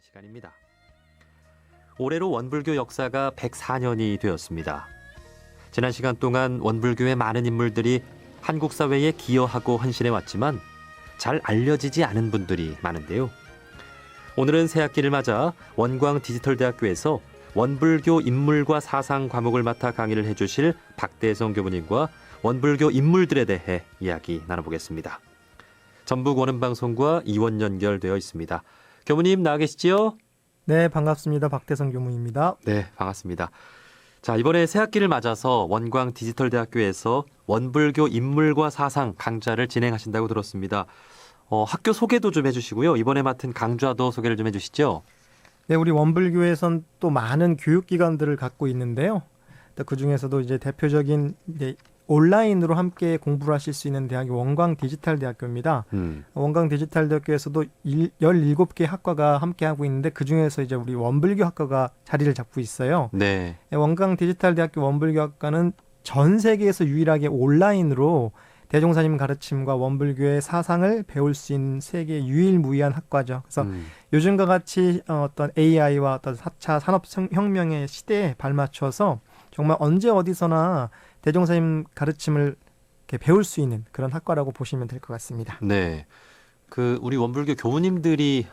만나보는 시간입니다. 올해로 원불교 역사가 104년이 되었습니다. 지난 시간 동안 원불교의 많은 인물들이 한국 사회에 기여하고 헌신해 왔지만 잘 알려지지 않은 분들이 많은데요. 오늘은 새학기를 맞아 원광 디지털대학교에서 원불교 인물과 사상 과목을 맡아 강의를 해주실 박대성 교부님과 원불교 인물들에 대해 이야기 나눠보겠습니다. 전북 원음방송과 이원 연결되어 있습니다. 교무님 나와 계시지요? 네, 반갑습니다. 박대성 교무입니다. 네, 반갑습니다. 자, 이번에 새학기를 맞아서 원광 디지털대학교에서 원불교 인물과 사상 강좌를 진행하신다고 들었습니다. 학교 소개도 좀 해주시고요. 이번에 맡은 강좌도 소개를 좀 해주시죠. 네, 우리 원불교에선 또 많은 교육기관들을 갖고 있는데요. 그 중에서도 이제 대표적인 온라인으로 함께 공부를 하실 수 있는 대학이 원광 디지털대학교입니다. 원광 디지털대학교에서도 17개 학과가 함께 하고 있는데 그 중에서 이제 우리 원불교 학과가 자리를 잡고 있어요. 네. 원광 디지털대학교 원불교 학과는 전 세계에서 유일하게 온라인으로 대종사님 가르침과 원불교의 사상을 배울 수 있는 세계 유일무이한 학과죠. 그래서 요즘과 같이 어떤 AI와 어떤 4차 산업혁명의 시대에 발맞춰서 정말 언제 어디서나 대종사님 가르침을 이렇게 배울 수 있는 그런 학과라고 보시면 될 것 같습니다. 네. 우리 원불교 교우님들이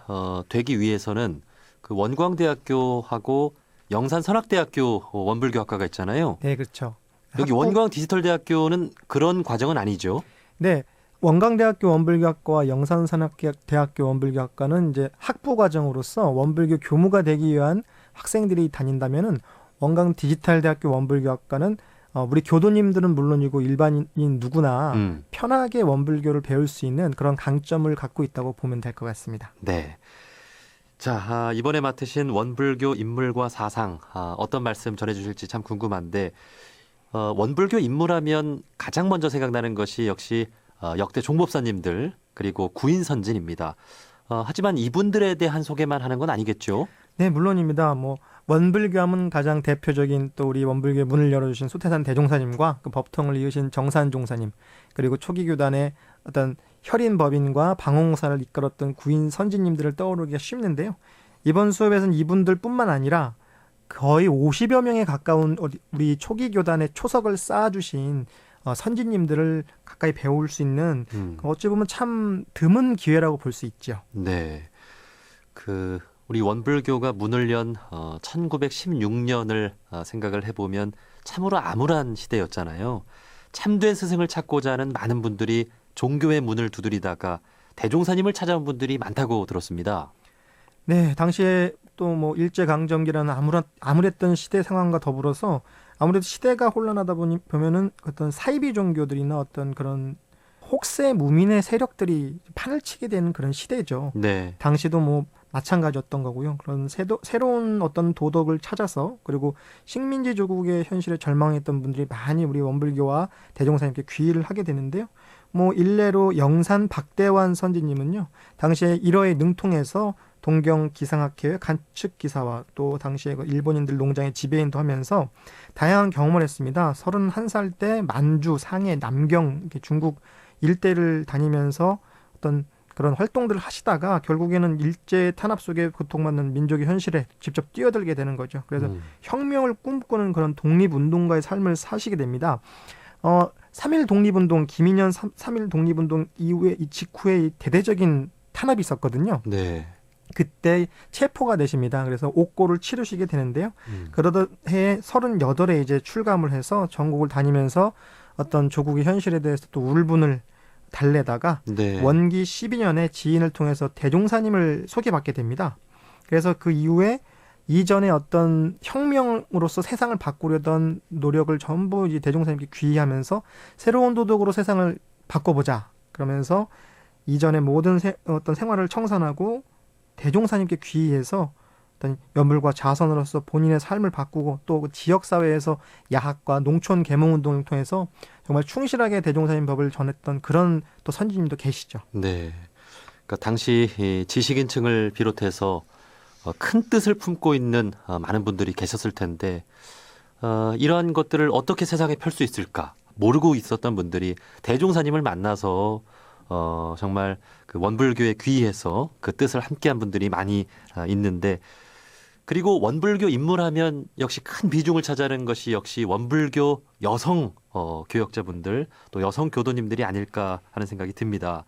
되기 위해서는 그 원광대학교하고 영산선학대학교 원불교 학과가 있잖아요. 네, 그렇죠. 여기 원광 디지털대학교는 그런 과정은 아니죠? 네. 원광대학교 원불교학과와 영산산학대학교 원불교학과는 이제 학부 과정으로서 원불교 교무가 되기 위한 학생들이 다닌다면은 원광 디지털대학교 원불교학과는 우리 교도님들은 물론이고 일반인 누구나 편하게 원불교를 배울 수 있는 그런 강점을 갖고 있다고 보면 될 것 같습니다. 네. 자, 이번에 맡으신 원불교 인물과 사상 어떤 말씀 전해주실지 참 궁금한데 원불교 인물하면 가장 먼저 생각나는 것이 역시 역대 종법사님들 그리고 구인선진입니다. 하지만 이분들에 대한 소개만 하는 건 아니겠죠? 네, 물론입니다. 원불교하면 가장 대표적인 또 우리 원불교의 문을 열어주신 소태산 대종사님과 그 법통을 이으신 정산종사님, 그리고 초기교단의 어떤 혈인법인과 방홍사를 이끌었던 구인선진님들을 떠오르기가 쉽는데요. 이번 수업에서는 이분들뿐만 아니라 거의 50여 명에 가까운 우리 초기교단의 초석을 쌓아주신 선진님들을 가까이 배울 수 있는 어찌 보면 참 드문 기회라고 볼 수 있죠. 네. 우리 원불교가 문을 연 1916년을 생각을 해보면 참으로 암울한 시대였잖아요. 참된 스승을 찾고자 하는 많은 분들이 종교의 문을 두드리다가 대종사님을 찾아온 분들이 많다고 들었습니다. 네, 당시에 또 일제강점기라는 암울했던 시대 상황과 더불어서 아무래도 시대가 혼란하다 보면은 어떤 사이비 종교들이나 어떤 그런 혹세 무민의 세력들이 판을 치게 되는 그런 시대죠. 네. 당시도 마찬가지였던 거고요. 그런 새로운 어떤 도덕을 찾아서 그리고 식민지 조국의 현실에 절망했던 분들이 많이 우리 원불교와 대종사님께 귀의를 하게 되는데요. 일례로 영산 박대환 선지님은요. 당시에 1호의 능통에서 동경 기상학회의 관측기사와 또 당시에 일본인들 농장의 지배인도 하면서 다양한 경험을 했습니다. 31살 때 만주, 상해, 남경 중국 일대를 다니면서 어떤 그런 활동들을 하시다가 결국에는 일제 탄압 속에 고통받는 민족의 현실에 직접 뛰어들게 되는 거죠. 그래서 혁명을 꿈꾸는 그런 독립운동가의 삶을 사시게 됩니다. 3.1 독립운동, 김인현 3.1 독립운동 이후에 이 직후에 대대적인 탄압이 있었거든요. 네. 그때 체포가 되십니다. 그래서 옥고를 치르시게 되는데요. 그러던 해에 38에 이제 출감을 해서 전국을 다니면서 어떤 조국의 현실에 대해서 또 울분을 달래다가 네. 원기 12년에 지인을 통해서 대종사님을 소개받게 됩니다. 그래서 그 이후에 이전에 어떤 혁명으로서 세상을 바꾸려던 노력을 전부 이제 대종사님께 귀의하면서 새로운 도덕으로 세상을 바꿔보자. 그러면서 이전의 모든 어떤 생활을 청산하고 대종사님께 귀의해서 어떤 연불과 자선으로서 본인의 삶을 바꾸고 또 지역사회에서 야학과 농촌 계몽운동을 통해서 정말 충실하게 대종사님 법을 전했던 그런 또 선지님도 계시죠. 네. 그러니까 당시 지식인층을 비롯해서 큰 뜻을 품고 있는 많은 분들이 계셨을 텐데 이러한 것들을 어떻게 세상에 펼 수 있을까 모르고 있었던 분들이 대종사님을 만나서 정말 그 원불교에 귀의해서 그 뜻을 함께한 분들이 많이 있는데 그리고 원불교 입문하면 역시 큰 비중을 차지하는 것이 역시 원불교 여성 교역자분들 또 여성 교도님들이 아닐까 하는 생각이 듭니다.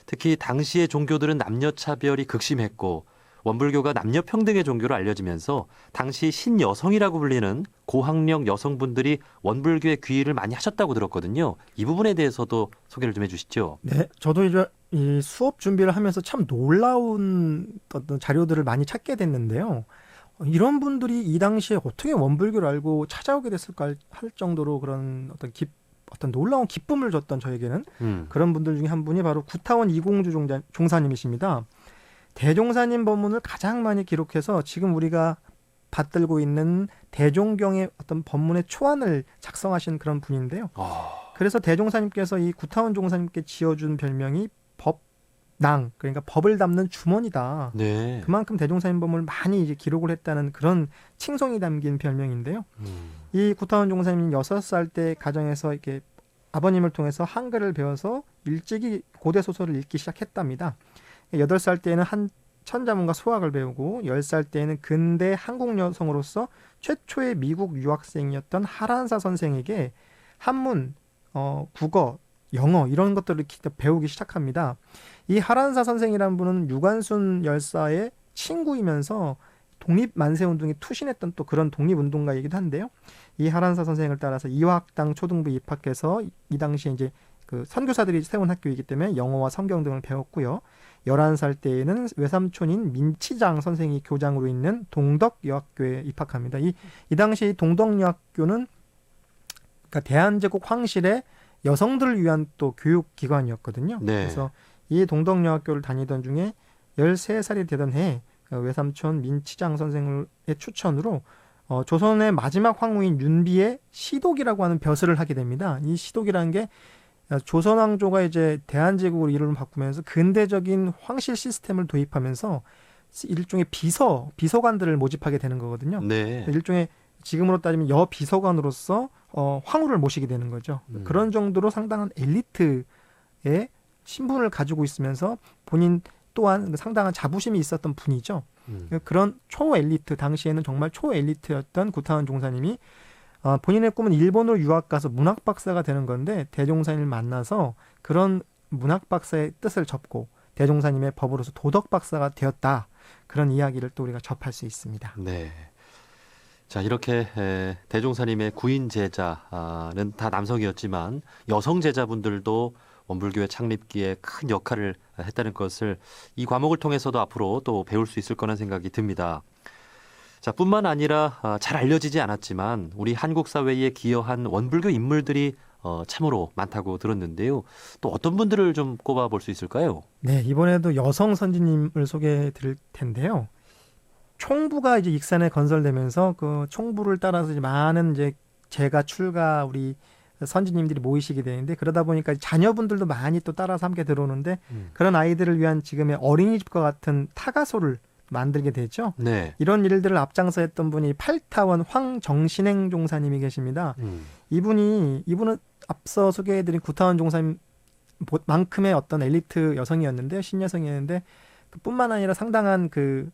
특히 당시의 종교들은 남녀 차별이 극심했고 원불교가 남녀 평등의 종교로 알려지면서 당시 신여성이라고 불리는 고학력 여성분들이 원불교에 귀의를 많이 하셨다고 들었거든요. 이 부분에 대해서도 소개를 좀 해주시죠. 네, 저도 이제 이 수업 준비를 하면서 참 놀라운 어떤 자료들을 많이 찾게 됐는데요. 이런 분들이 이 당시에 어떻게 원불교를 알고 찾아오게 됐을까 할 정도로 그런 어떤 놀라운 기쁨을 줬던 저에게는 그런 분들 중에 한 분이 바로 구타원 이공주 종사님이십니다. 대종사님 법문을 가장 많이 기록해서 지금 우리가 받들고 있는 대종경의 어떤 법문의 초안을 작성하신 그런 분인데요. 그래서 대종사님께서 이 구타원 종사님께 지어준 별명이 법낭, 그러니까 법을 담는 주머니다. 네. 그만큼 대종사님 법문을 많이 이제 기록을 했다는 그런 칭송이 담긴 별명인데요. 이 구타원 종사님이 6살 때 가정에서 이렇게 아버님을 통해서 한글을 배워서 일찍이 고대 소설을 읽기 시작했답니다. 8살 때에는 천자문과 소학을 배우고 10살 때에는 근대 한국 여성으로서 최초의 미국 유학생이었던 하란사 선생에게 한문, 국어, 영어 이런 것들을 배우기 시작합니다. 이 하란사 선생이라는 분은 유관순 열사의 친구이면서 독립만세운동에 투신했던 또 그런 독립운동가이기도 한데요. 이 하란사 선생을 따라서 이화학당 초등부 입학해서 이 당시에 이제 그 선교사들이 세운 학교이기 때문에 영어와 성경 등을 배웠고요. 11살 때에는 외삼촌인 민치장 선생이 교장으로 있는 동덕여학교에 입학합니다. 이 당시 동덕여학교는 그러니까 대한제국 황실의 여성들을 위한 또 교육기관이었거든요. 네. 그래서 이 동덕여학교를 다니던 중에 13살이 되던 해 외삼촌 민치장 선생의 추천으로 조선의 마지막 황후인 윤비의 시독이라고 하는 벼슬을 하게 됩니다. 이 시독이라는 게 조선왕조가 이제 대한제국으로 이름을 바꾸면서 근대적인 황실 시스템을 도입하면서 일종의 비서관들을 모집하게 되는 거거든요. 네. 일종의 지금으로 따지면 여비서관으로서 황후를 모시게 되는 거죠. 그런 정도로 상당한 엘리트의 신분을 가지고 있으면서 본인 또한 상당한 자부심이 있었던 분이죠. 그런 초엘리트, 당시에는 정말 초엘리트였던 구타원 종사님이 본인의 꿈은 일본으로 유학 가서 문학 박사가 되는 건데 대종사님을 만나서 그런 문학 박사의 뜻을 접고 대종사님의 법으로서 도덕 박사가 되었다. 그런 이야기를 또 우리가 접할 수 있습니다. 네. 자, 이렇게 대종사님의 구인 제자는 다 남성이었지만 여성 제자분들도 원불교의 창립기에 큰 역할을 했다는 것을 이 과목을 통해서도 앞으로 또 배울 수 있을 거라는 생각이 듭니다. 자, 뿐만 아니라 잘 알려지지 않았지만 우리 한국 사회에 기여한 원불교 인물들이 참으로 많다고 들었는데요. 또 어떤 분들을 좀 꼽아볼 수 있을까요? 네, 이번에도 여성 선지님을 소개해 드릴 텐데요. 총부가 이제 익산에 건설되면서 그 총부를 따라서 이제 많은 이제 제가 출가 우리 선지님들이 모이시게 되는데 그러다 보니까 자녀분들도 많이 또 따라서 함께 들어오는데 그런 아이들을 위한 지금의 어린이집과 같은 타가소를 만들게 되죠. 네. 이런 일들을 앞장서 했던 분이 팔타원 황정신행 종사님이 계십니다. 이분은 앞서 소개해드린 구타원 종사님만큼의 어떤 엘리트 여성이었는데 신여성이었는데 그뿐만 아니라 상당한 그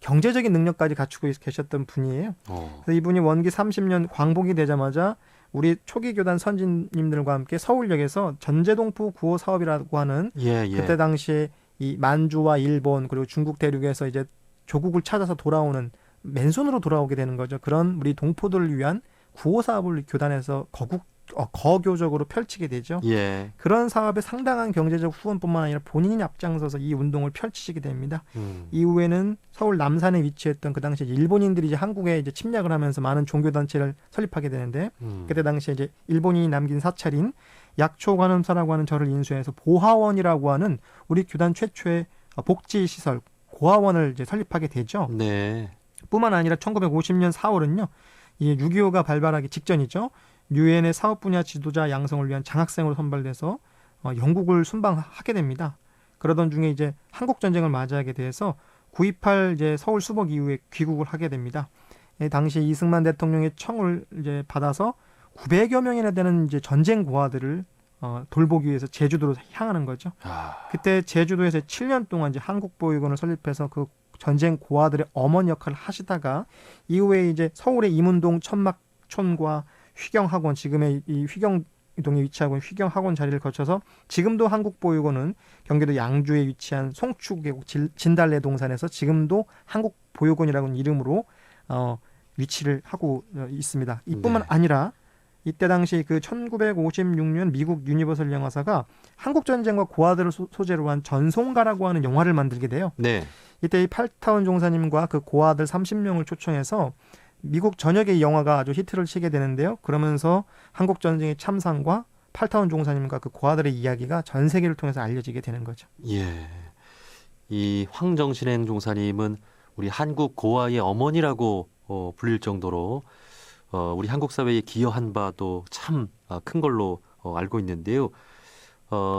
경제적인 능력까지 갖추고 계셨던 분이에요. 그래서 이분이 원기 30년 광복이 되자마자 우리 초기 교단 선진님들과 함께 서울역에서 전제동포 구호 사업이라고 하는 그때 당시에 이 만주와 일본 그리고 중국 대륙에서 이제 조국을 찾아서 돌아오는 맨손으로 돌아오게 되는 거죠. 그런 우리 동포들을 위한 구호 사업을 교단에서 거교적으로 펼치게 되죠. 그런 사업에 상당한 경제적 후원뿐만 아니라 본인이 앞장서서 이 운동을 펼치시게 됩니다. 이후에는 서울 남산에 위치했던 그 당시에 일본인들이 이제 한국에 이제 침략을 하면서 많은 종교 단체를 설립하게 되는데 그때 당시에 이제 일본인이 남긴 사찰인 약초관음사라고 하는 절을 인수해서 보하원이라고 하는 우리 교단 최초의 복지 시설 고하원을 이제 설립하게 되죠. 네. 뿐만 아니라 1950년 4월은요. 이 6.25가 발발하기 직전이죠. 유엔의 사업 분야 지도자 양성을 위한 장학생으로 선발돼서 영국을 순방하게 됩니다. 그러던 중에 이제 한국 전쟁을 맞이하게 돼서 9.28 이제 서울 수복 이후에 귀국을 하게 됩니다. 당시 이승만 대통령의 청을 이제 받아서 900여 명이나 되는 이제 전쟁 고아들을 돌보기 위해서 제주도로 향하는 거죠. 그때 제주도에서 7년 동안 이제 한국보육원을 설립해서 그 전쟁 고아들의 어머니 역할을 하시다가 이후에 이제 서울의 이문동 천막촌과 휘경학원, 지금의 이 휘경동에 위치하고 있는 휘경학원 자리를 거쳐서 지금도 한국보육원은 경기도 양주에 위치한 송추계곡 진달래 동산에서 지금도 한국보육원이라는 이름으로 위치를 하고 있습니다. 이뿐만 아니라 이때 당시 그 1956년 미국 유니버설 영화사가 한국 전쟁과 고아들을 소재로 한 전송가라고 하는 영화를 만들게 돼요. 네. 이때 이 팔타운 종사님과 그 고아들 30명을 초청해서 미국 전역의 영화가 아주 히트를 치게 되는데요. 그러면서 한국 전쟁의 참상과 팔타운 종사님과 그 고아들의 이야기가 전 세계를 통해서 알려지게 되는 거죠. 예. 이 황정신행 종사님은 우리 한국 고아의 어머니라고 불릴 정도로 우리 한국 사회에 기여한 바도 참 큰 걸로 알고 있는데요.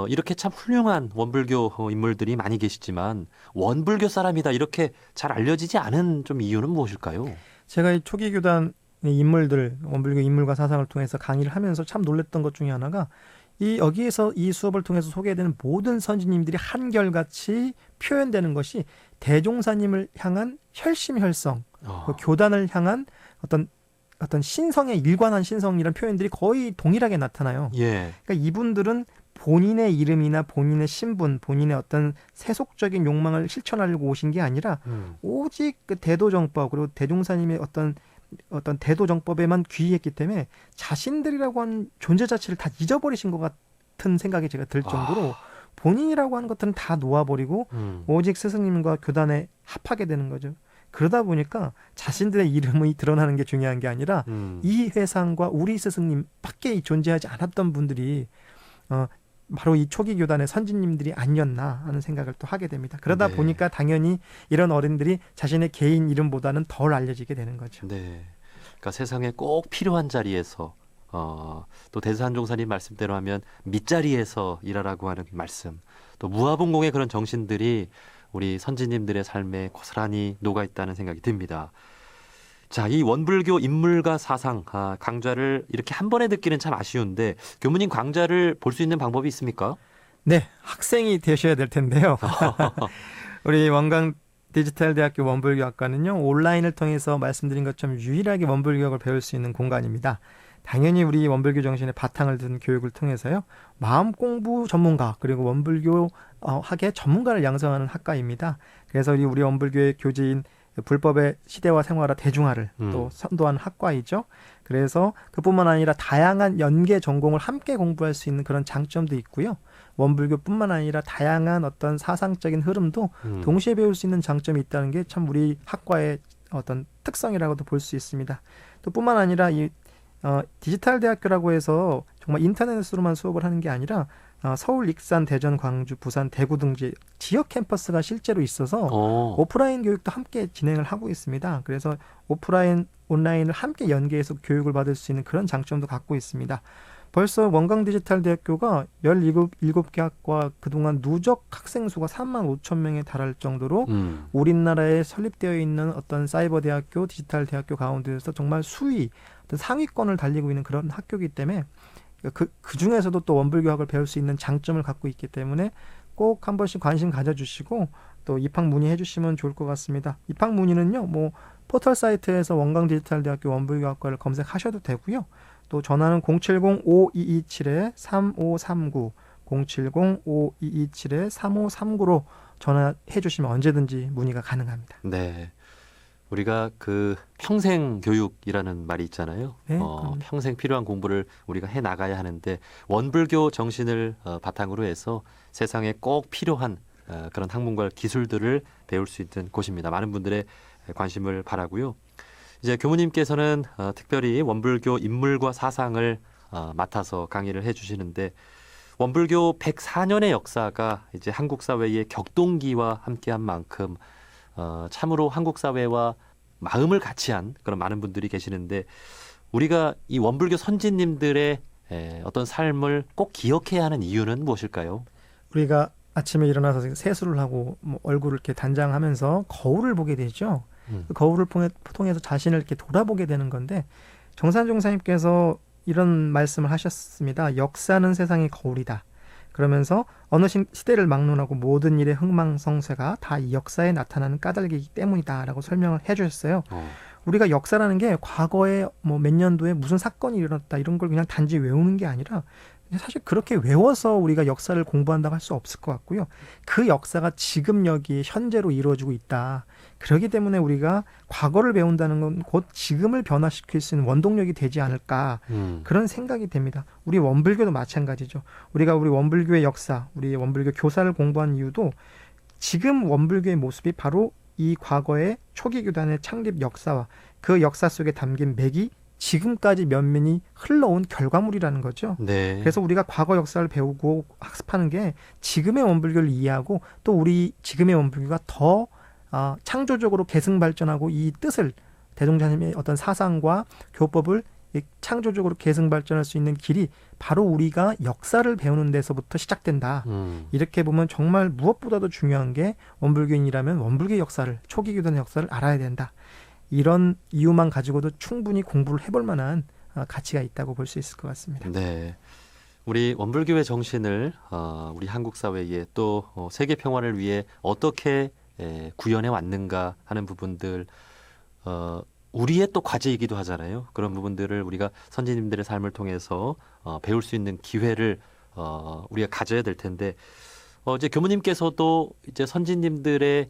이렇게 참 훌륭한 원불교 인물들이 많이 계시지만 원불교 사람이다 이렇게 잘 알려지지 않은 좀 이유는 무엇일까요? 제가 이 초기 교단의 인물들, 원불교 인물과 사상을 통해서 강의를 하면서 참 놀랬던 것 중에 하나가 여기에서 이 수업을 통해서 소개되는 모든 선지님들이 한결같이 표현되는 것이 대종사님을 향한 혈심혈성, 그 교단을 향한 어떤 신성의 일관한 신성이라는 표현들이 거의 동일하게 나타나요. 예. 그러니까 이분들은 본인의 이름이나 본인의 신분, 본인의 어떤 세속적인 욕망을 실천하려고 오신 게 아니라 오직 그 대도정법 그리고 대종사님의 어떤 대도정법에만 귀의했기 때문에 자신들이라고 하는 존재 자체를 다 잊어버리신 것 같은 생각이 제가 들 정도로 본인이라고 하는 것들은 다 놓아버리고 오직 스승님과 교단에 합하게 되는 거죠. 그러다 보니까 자신들의 이름이 드러나는 게 중요한 게 아니라 이 회상과 우리 스승님밖에 존재하지 않았던 분들이 바로 이 초기 교단의 선진님들이 아니었나 하는 생각을 또 하게 됩니다. 그러다 네. 보니까 당연히 이런 어른들이 자신의 개인 이름보다는 덜 알려지게 되는 거죠. 네. 그러니까 세상에 꼭 필요한 자리에서 또 대산종사님 말씀대로 하면 밑자리에서 일하라고 하는 말씀, 또 무아봉공의 그런 정신들이 우리 선지님들의 삶에 고스란히 녹아있다는 생각이 듭니다. 자, 이 원불교 인물과 사상 강좌를 이렇게 한 번에 듣기는 참 아쉬운데 교무님 강좌를 볼 수 있는 방법이 있습니까? 네, 학생이 되셔야 될 텐데요. 우리 원광 디지털대학교 원불교학과는요, 온라인을 통해서 말씀드린 것처럼 유일하게 원불교학을 배울 수 있는 공간입니다. 당연히 우리 원불교 정신의 바탕을 둔 교육을 통해서요, 마음 공부 전문가 그리고 원불교 학의 전문가를 양성하는 학과입니다. 그래서 우리 원불교의 교재인 불법의 시대와 생활화 대중화를 또 선도한 학과이죠. 그래서 그뿐만 아니라 다양한 연계 전공을 함께 공부할 수 있는 그런 장점도 있고요. 원불교뿐만 아니라 다양한 어떤 사상적인 흐름도 동시에 배울 수 있는 장점이 있다는 게 참 우리 학과의 어떤 특성이라고도 볼 수 있습니다. 또 뿐만 아니라 이 디지털 대학교라고 해서 정말 인터넷으로만 수업을 하는 게 아니라 서울, 익산, 대전, 광주, 부산, 대구 등 지역 캠퍼스가 실제로 있어서 오프라인 교육도 함께 진행을 하고 있습니다. 그래서 오프라인, 온라인을 함께 연계해서 교육을 받을 수 있는 그런 장점도 갖고 있습니다. 벌써 원광 디지털 대학교가 17개 학과 그동안 누적 학생 수가 35,000명에 달할 정도로 우리나라에 설립되어 있는 어떤 사이버 대학교, 디지털 대학교 가운데서 정말 수위, 어떤 상위권을 달리고 있는 그런 학교이기 때문에 그 중에서도 또 원불교학을 배울 수 있는 장점을 갖고 있기 때문에 꼭 한 번씩 관심 가져주시고 또 입학 문의해 주시면 좋을 것 같습니다. 입학 문의는요, 포털 사이트에서 원광 디지털 대학교 원불교학과를 검색하셔도 되고요. 또 전화는 070-5227-3539, 070-5227-3539로 전화해 주시면 언제든지 문의가 가능합니다. 네. 우리가 그 평생 교육이라는 말이 있잖아요. 네, 평생 필요한 공부를 우리가 해 나가야 하는데 원불교 정신을 바탕으로 해서 세상에 꼭 필요한 그런 학문과 기술들을 배울 수 있는 곳입니다. 많은 분들의 관심을 바라고요. 이제 교무님께서는 특별히 원불교 인물과 사상을 맡아서 강의를 해주시는데 원불교 104년의 역사가 이제 한국 사회의 격동기와 함께한 만큼 참으로 한국 사회와 마음을 같이 한 그런 많은 분들이 계시는데 우리가 이 원불교 선진님들의 어떤 삶을 꼭 기억해야 하는 이유는 무엇일까요? 우리가 아침에 일어나서 세수를 하고 얼굴을 이렇게 단장하면서 거울을 보게 되죠. 그 거울을 통해서 자신을 이렇게 돌아보게 되는 건데 정산종사님께서 이런 말씀을 하셨습니다. 역사는 세상의 거울이다. 그러면서 어느 시대를 막론하고 모든 일의 흥망성쇠가 다 이 역사에 나타나는 까닭이기 때문이다라고 설명을 해주셨어요. 우리가 역사라는 게 과거에 뭐 몇 년도에 무슨 사건이 일어났다 이런 걸 그냥 단지 외우는 게 아니라 사실 그렇게 외워서 우리가 역사를 공부한다고 할 수 없을 것 같고요. 그 역사가 지금 여기 현재로 이루어지고 있다. 그렇기 때문에 우리가 과거를 배운다는 건 곧 지금을 변화시킬 수 있는 원동력이 되지 않을까 그런 생각이 됩니다. 우리 원불교도 마찬가지죠. 우리가 우리 원불교의 역사, 우리 원불교 교사를 공부한 이유도 지금 원불교의 모습이 바로 이 과거의 초기 교단의 창립 역사와 그 역사 속에 담긴 맥이 지금까지 면면이 흘러온 결과물이라는 거죠. 네. 그래서 우리가 과거 역사를 배우고 학습하는 게 지금의 원불교를 이해하고 또 우리 지금의 원불교가 더 창조적으로 계승 발전하고 이 뜻을 대종사님의 어떤 사상과 교법을 창조적으로 계승 발전할 수 있는 길이 바로 우리가 역사를 배우는 데서부터 시작된다. 이렇게 보면 정말 무엇보다도 중요한 게 원불교인이라면 원불교의 역사를, 초기 교단의 역사를 알아야 된다. 이런 이유만 가지고도 충분히 공부를 해볼 만한 가치가 있다고 볼 수 있을 것 같습니다. 네. 우리 원불교의 정신을 우리 한국 사회에 또 세계 평화를 위해 어떻게 구현해 왔는가 하는 부분들 우리의 또 과제이기도 하잖아요. 그런 부분들을 우리가 선진님들의 삶을 통해서 배울 수 있는 기회를 우리가 가져야 될 텐데 이제 교무님께서도 이제 선진님들의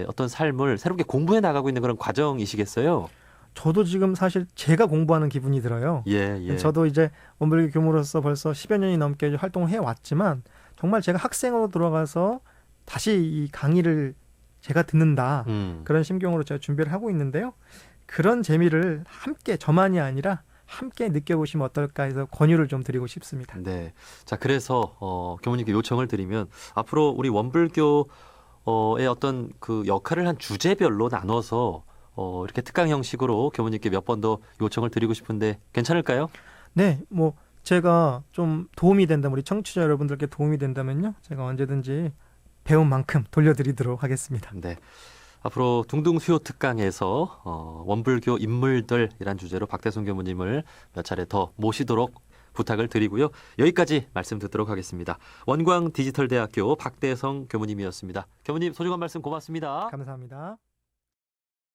어떤 삶을 새롭게 공부해 나가고 있는 그런 과정이시겠어요? 저도 지금 사실 제가 공부하는 기분이 들어요. 예. 저도 이제 원불교 교무로서 벌써 10여 년이 넘게 활동을 해왔지만 정말 제가 학생으로 들어가서 다시 이 강의를 제가 듣는다. 그런 심경으로 제가 준비를 하고 있는데요. 그런 재미를 함께 저만이 아니라 함께 느껴보시면 어떨까 해서 권유를 좀 드리고 싶습니다. 네. 자, 그래서 교무님께 요청을 드리면 앞으로 우리 원불교 의 어떤 그 역할을 한 주제별로 나눠서 이렇게 특강 형식으로 교무님께 몇 번 더 요청을 드리고 싶은데 괜찮을까요? 네, 뭐 제가 좀 도움이 된다면 우리 청취자 여러분들께 도움이 된다면요, 제가 언제든지 배운 만큼 돌려드리도록 하겠습니다. 네. 앞으로 둥둥수요 특강에서 원불교 인물들이란 주제로 박대성 교무님을 몇 차례 더 모시도록 부탁을 드리고요. 여기까지 말씀 듣도록 하겠습니다. 원광 디지털대학교 박대성 교무님이었습니다. 교무님 소중한 말씀 고맙습니다. 감사합니다.